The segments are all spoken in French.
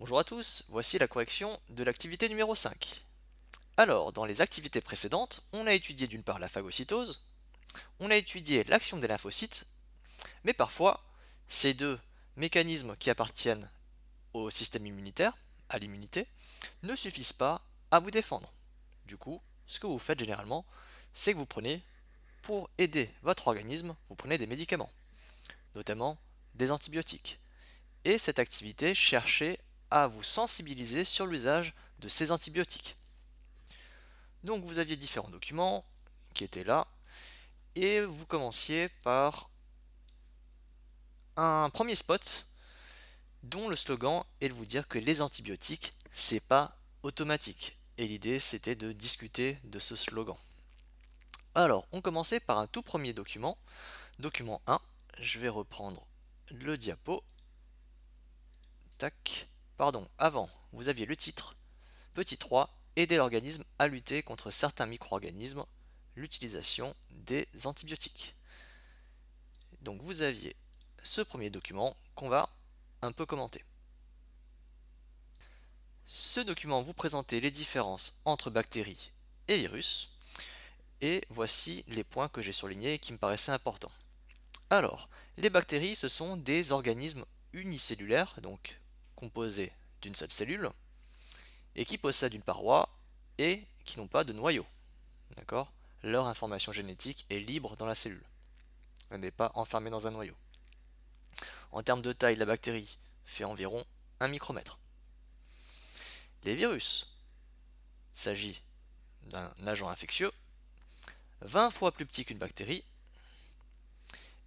Bonjour à tous, voici la correction de l'activité numéro 5. Alors, dans les activités précédentes, on a étudié d'une part la phagocytose, on a étudié l'action des lymphocytes, mais parfois, ces deux mécanismes qui appartiennent au système immunitaire, à l'immunité, ne suffisent pas à vous défendre. Du coup, ce que vous faites généralement, c'est que vous prenez, pour aider votre organisme, vous prenez des médicaments, notamment des antibiotiques. Et cette activité cherchait à vous sensibiliser sur l'usage de ces antibiotiques. Donc vous aviez différents documents qui étaient là, et vous commenciez par un premier spot dont le slogan est de vous dire que les antibiotiques, c'est pas automatique. Et l'idée c'était de discuter de ce slogan. Alors, on commençait par un tout premier document, document 1. Je vais reprendre le diapo. Tac. Pardon, avant, vous aviez le titre. Petit 3, aider l'organisme à lutter contre certains micro-organismes, l'utilisation des antibiotiques. Donc vous aviez ce premier document qu'on va un peu commenter. Ce document vous présentait les différences entre bactéries et virus, et voici les points que j'ai surlignés et qui me paraissaient importants. Alors, les bactéries, ce sont des organismes unicellulaires, donc composés d'une seule cellule, et qui possèdent une paroi et qui n'ont pas de noyau. D'accord? Leur information génétique est libre dans la cellule. Elle n'est pas enfermée dans un noyau. En termes de taille, la bactérie fait environ 1 micromètre. Les virus, il s'agit d'un agent infectieux 20 fois plus petit qu'une bactérie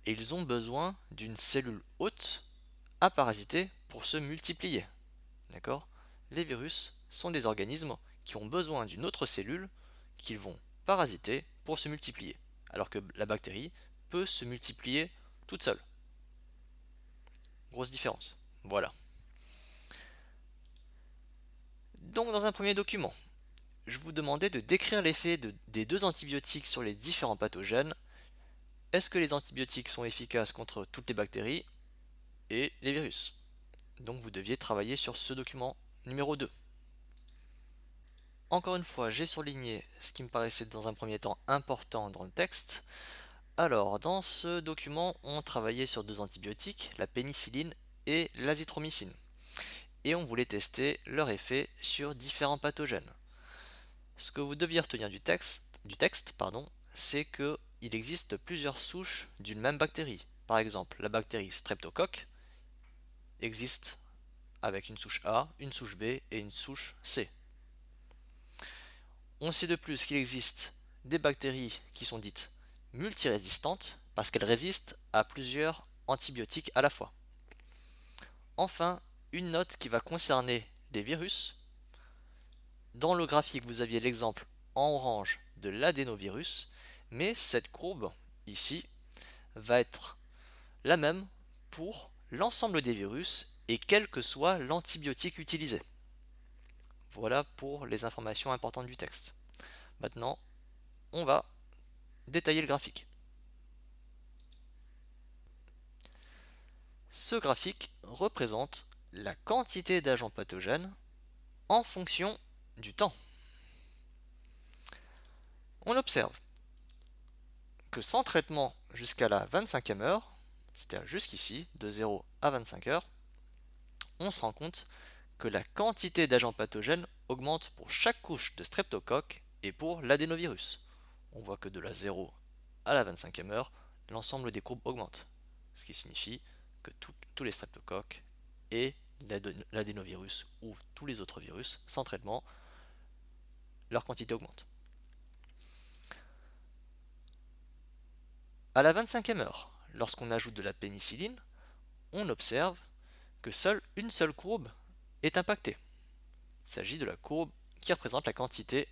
et ils ont besoin d'une cellule hôte à parasiter pour se multiplier. D'accord? Les virus sont des organismes qui ont besoin d'une autre cellule qu'ils vont parasiter pour se multiplier, alors que la bactérie peut se multiplier toute seule. Grosse différence. Voilà. Donc dans un premier document, je vous demandais de décrire l'effet des deux antibiotiques sur les différents pathogènes. Est-ce que les antibiotiques sont efficaces contre toutes les bactéries et les virus? Donc vous deviez travailler sur ce document numéro 2. Encore une fois, j'ai surligné ce qui me paraissait dans un premier temps important dans le texte. Alors, dans ce document, on travaillait sur deux antibiotiques, la pénicilline et l'azithromycine. Et on voulait tester leur effet sur différents pathogènes. Ce que vous deviez retenir du texte, c'est qu'il existe plusieurs souches d'une même bactérie. Par exemple, la bactérie Streptocoque existe avec une souche A, une souche B et une souche C. On sait de plus qu'il existe des bactéries qui sont dites multirésistantes parce qu'elles résistent à plusieurs antibiotiques à la fois. Enfin, une note qui va concerner les virus. Dans le graphique, vous aviez l'exemple en orange de l'adénovirus, mais cette courbe ici va être la même pour l'ensemble des virus et quel que soit l'antibiotique utilisé. Voilà pour les informations importantes du texte. Maintenant, on va détailler le graphique. Ce graphique représente la quantité d'agents pathogènes en fonction du temps. On observe que sans traitement jusqu'à la 25e heure, c'est-à-dire jusqu'ici, de 0 à 25 heures, on se rend compte que la quantité d'agents pathogènes augmente pour chaque couche de streptocoque et pour l'adénovirus. On voit que de la 0 à la 25e heure, l'ensemble des courbes augmente, ce qui signifie que tous les streptocoques et l'adénovirus ou tous les autres virus sans traitement, leur quantité augmente. À la 25e heure, lorsqu'on ajoute de la pénicilline, on observe que seule une seule courbe est impactée. Il s'agit de la courbe qui représente la quantité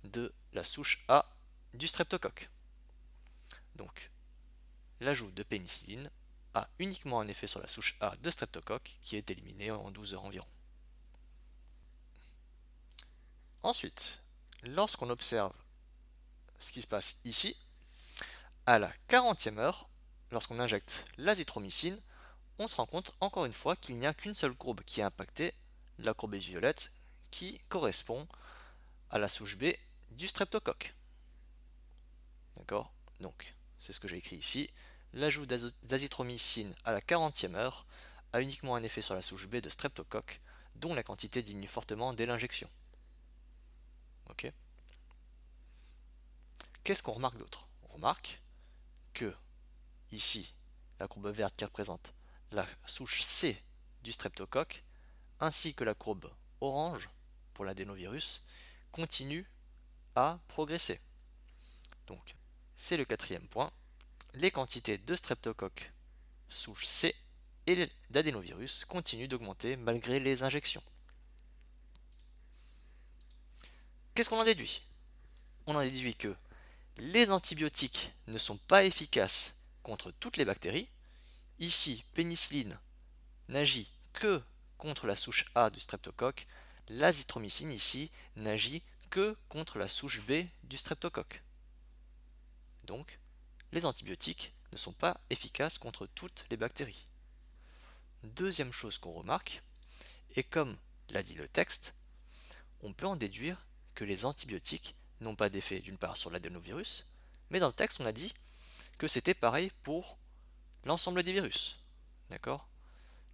de la souche A du streptocoque. Donc, l'ajout de pénicilline a uniquement un effet sur la souche A de streptocoque qui est éliminée en 12 heures environ. Ensuite, lorsqu'on observe ce qui se passe ici, à la 40e heure, lorsqu'on injecte l'azithromycine, on se rend compte encore une fois qu'il n'y a qu'une seule courbe qui est impactée, la courbe violette qui correspond à la souche B du streptocoque. D'accord? Donc, c'est ce que j'ai écrit ici. L'ajout d'azithromycine à la 40e heure a uniquement un effet sur la souche B de streptocoque, dont la quantité diminue fortement dès l'injection. Ok? Qu'est-ce qu'on remarque d'autre? On remarque que, ici, la courbe verte qui représente la souche C du streptocoque, ainsi que la courbe orange pour l'adénovirus, continue à progresser. Donc, c'est le quatrième point. Les quantités de streptocoque souche C et d'adénovirus continuent d'augmenter malgré les injections. Qu'est-ce qu'on en déduit? On en déduit que les antibiotiques ne sont pas efficaces contre toutes les bactéries. Ici, pénicilline n'agit que contre la souche A du streptocoque. L'azithromycine ici n'agit que contre la souche B du streptocoque. Donc, les antibiotiques ne sont pas efficaces contre toutes les bactéries. Deuxième chose qu'on remarque, et comme l'a dit le texte, on peut en déduire que les antibiotiques n'ont pas d'effet d'une part sur l'adénovirus, mais dans le texte on a dit que c'était pareil pour l'ensemble des virus. D'accord?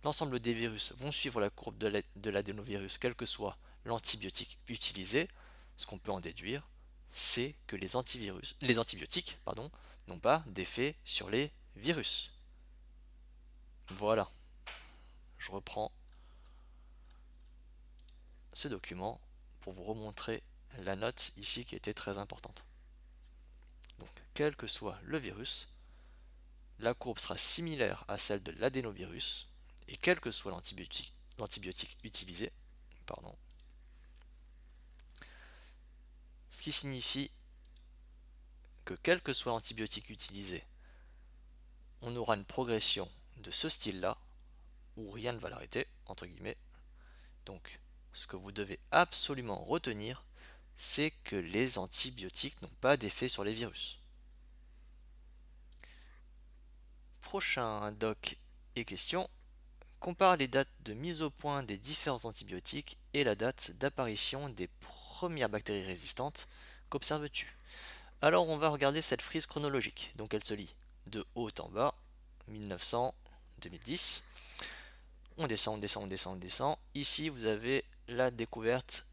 L'ensemble des virus vont suivre la courbe de l'adénovirus, quel que soit l'antibiotique utilisé. Ce qu'on peut en déduire, c'est que les antibiotiques n'ont pas d'effet sur les virus. Voilà, je reprends ce document pour vous remontrer la note ici qui était très importante. Donc, quel que soit le virus, la courbe sera similaire à celle de l'adénovirus, et quel que soit l'antibiotique utilisé, ce qui signifie que quel que soit l'antibiotique utilisé, on aura une progression de ce style-là, où rien ne va l'arrêter, entre guillemets. Donc, ce que vous devez absolument retenir, c'est que les antibiotiques n'ont pas d'effet sur les virus. Prochain doc et question. Compare les dates de mise au point des différents antibiotiques et la date d'apparition des premières bactéries résistantes. Qu'observes-tu? Alors on va regarder cette frise chronologique. Donc elle se lit de haut en bas, 1900, 2010. On descend, on descend, on descend, on descend. Ici vous avez la découverte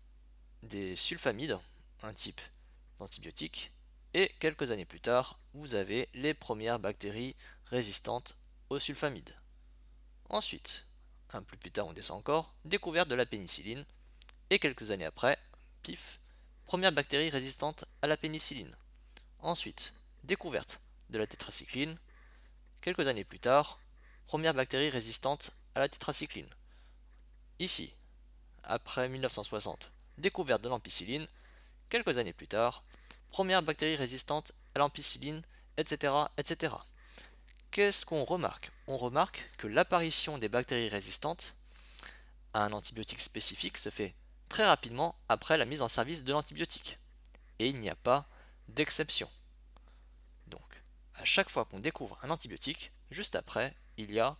des sulfamides, un type d'antibiotique. Et quelques années plus tard, vous avez les premières bactéries résistantes aux sulfamides. Ensuite, un peu plus tard on descend encore, découverte de la pénicilline. Et quelques années après, pif, première bactérie résistante à la pénicilline. Ensuite, découverte de la tétracycline. Quelques années plus tard, première bactérie résistante à la tétracycline. Ici, après 1960, découverte de l'ampicilline. Quelques années plus tard, première bactérie résistante à l'ampicilline, etc., etc. Qu'est-ce qu'on remarque? On remarque que l'apparition des bactéries résistantes à un antibiotique spécifique se fait très rapidement après la mise en service de l'antibiotique. Et il n'y a pas d'exception. Donc, à chaque fois qu'on découvre un antibiotique, juste après, il y a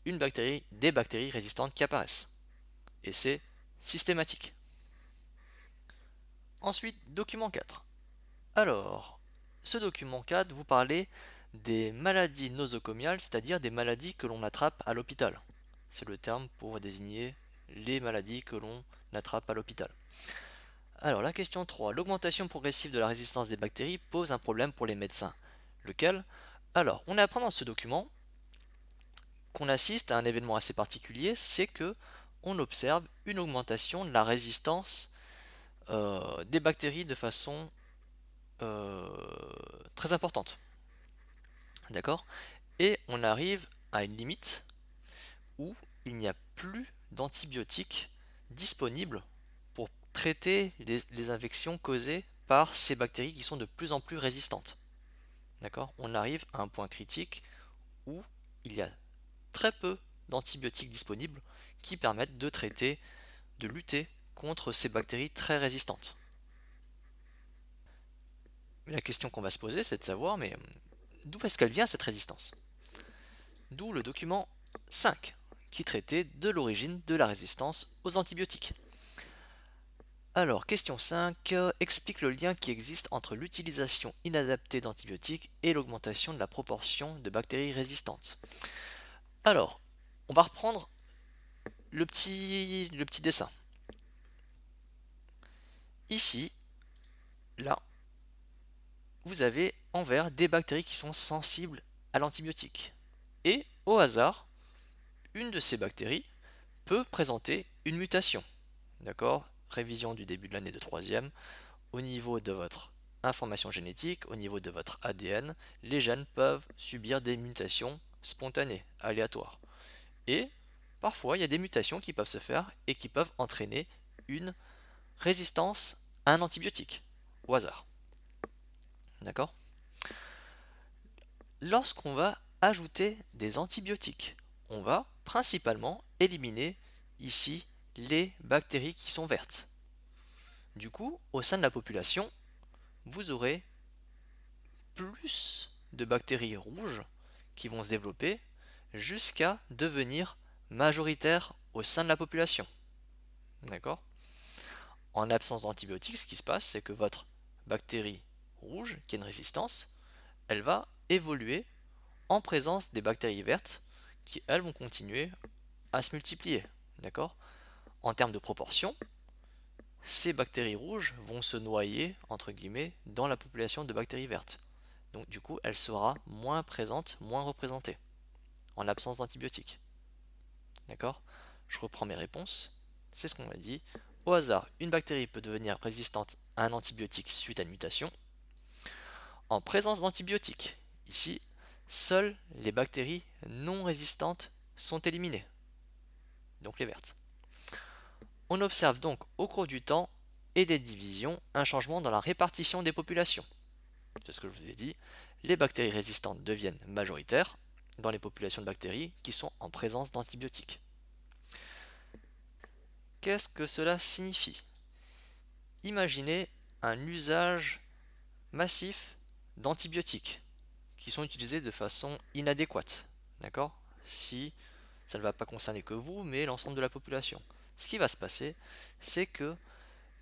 des bactéries résistantes qui apparaissent. Et c'est systématique. Ensuite, document 4. Alors, ce document 4, vous parlez des maladies nosocomiales, c'est-à-dire des maladies que l'on attrape à l'hôpital. C'est le terme pour désigner les maladies que l'on attrape à l'hôpital. Alors, la question 3. L'augmentation progressive de la résistance des bactéries pose un problème pour les médecins. Lequel? Alors, on apprend dans ce document qu'on assiste à un événement assez particulier, c'est que on observe une augmentation de la résistance des bactéries de façon très importante. D'accord? Et on arrive à une limite où il n'y a plus d'antibiotiques disponibles pour traiter les infections causées par ces bactéries qui sont de plus en plus résistantes. D'accord? On arrive à un point critique où il y a très peu d'antibiotiques disponibles qui permettent de traiter, de lutter contre ces bactéries très résistantes. Mais la question qu'on va se poser, c'est de savoir, d'où est-ce qu'elle vient cette résistance? D'où le document 5, qui traitait de l'origine de la résistance aux antibiotiques. Alors, question 5, explique le lien qui existe entre l'utilisation inadaptée d'antibiotiques et l'augmentation de la proportion de bactéries résistantes. Alors, on va reprendre le petit dessin. Ici, là, vous avez en vert des bactéries qui sont sensibles à l'antibiotique. Et au hasard, une de ces bactéries peut présenter une mutation. D'accord? Révision du début de l'année de troisième. Au niveau de votre information génétique, au niveau de votre ADN, les gènes peuvent subir des mutations spontanées, aléatoires. Et parfois, il y a des mutations qui peuvent se faire et qui peuvent entraîner une résistance à un antibiotique, au hasard. D'accord? Lorsqu'on va ajouter des antibiotiques, on va principalement éliminer ici les bactéries qui sont vertes. Du coup, au sein de la population, vous aurez plus de bactéries rouges qui vont se développer jusqu'à devenir majoritaires au sein de la population. D'accord? En absence d'antibiotiques, ce qui se passe, c'est que votre bactérie rouge, qui a une résistance, elle va évoluer en présence des bactéries vertes qui, elles, vont continuer à se multiplier. D'accord? En termes de proportion, ces bactéries rouges vont se noyer, entre guillemets, dans la population de bactéries vertes. Donc du coup, elle sera moins présente, moins représentée, en l'absence d'antibiotiques. D'accord? Je reprends mes réponses. C'est ce qu'on m'a dit. Au hasard, une bactérie peut devenir résistante à un antibiotique suite à une mutation. En présence d'antibiotiques, ici, seules les bactéries non résistantes sont éliminées, donc les vertes. On observe donc au cours du temps et des divisions un changement dans la répartition des populations. C'est ce que je vous ai dit. Les bactéries résistantes deviennent majoritaires dans les populations de bactéries qui sont en présence d'antibiotiques. Qu'est-ce que cela signifie? Imaginez un usage massif d'antibiotiques qui sont utilisés de façon inadéquate. D'accord? Si ça ne va pas concerner que vous, mais l'ensemble de la population. Ce qui va se passer, c'est que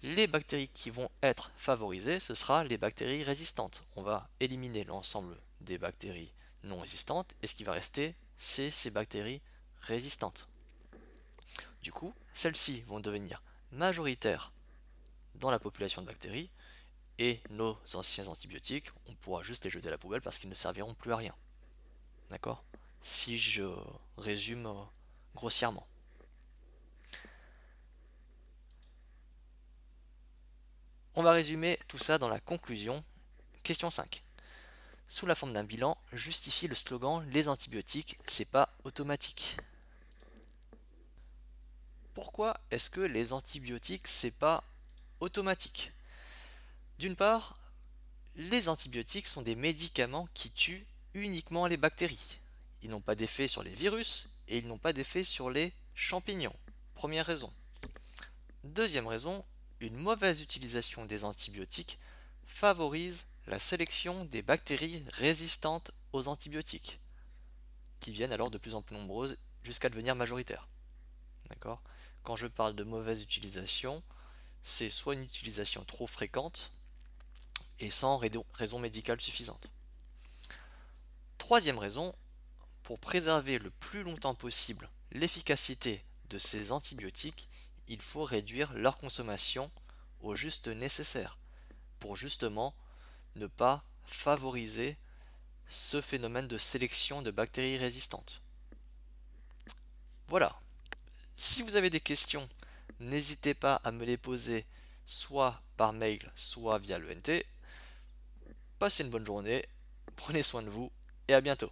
les bactéries qui vont être favorisées, ce sera les bactéries résistantes. On va éliminer l'ensemble des bactéries non résistantes et ce qui va rester, c'est ces bactéries résistantes. Du coup, celles-ci vont devenir majoritaires dans la population de bactéries et nos anciens antibiotiques, on pourra juste les jeter à la poubelle parce qu'ils ne serviront plus à rien. D'accord? Si je résume grossièrement. On va résumer tout ça dans la conclusion. Question 5. Sous la forme d'un bilan, justifie le slogan "Les antibiotiques, c'est pas automatique". Pourquoi est-ce que les antibiotiques, c'est pas automatique? D'une part, les antibiotiques sont des médicaments qui tuent uniquement les bactéries. Ils n'ont pas d'effet sur les virus et ils n'ont pas d'effet sur les champignons. Première raison. Deuxième raison, une mauvaise utilisation des antibiotiques favorise la sélection des bactéries résistantes aux antibiotiques, qui viennent alors de plus en plus nombreuses jusqu'à devenir majoritaires. D'accord? Quand je parle de mauvaise utilisation, c'est soit une utilisation trop fréquente et sans raison médicale suffisante. Troisième raison, pour préserver le plus longtemps possible l'efficacité de ces antibiotiques, il faut réduire leur consommation au juste nécessaire pour justement ne pas favoriser ce phénomène de sélection de bactéries résistantes. Voilà. Si vous avez des questions, n'hésitez pas à me les poser soit par mail, soit via l'ENT. Passez une bonne journée, prenez soin de vous et à bientôt.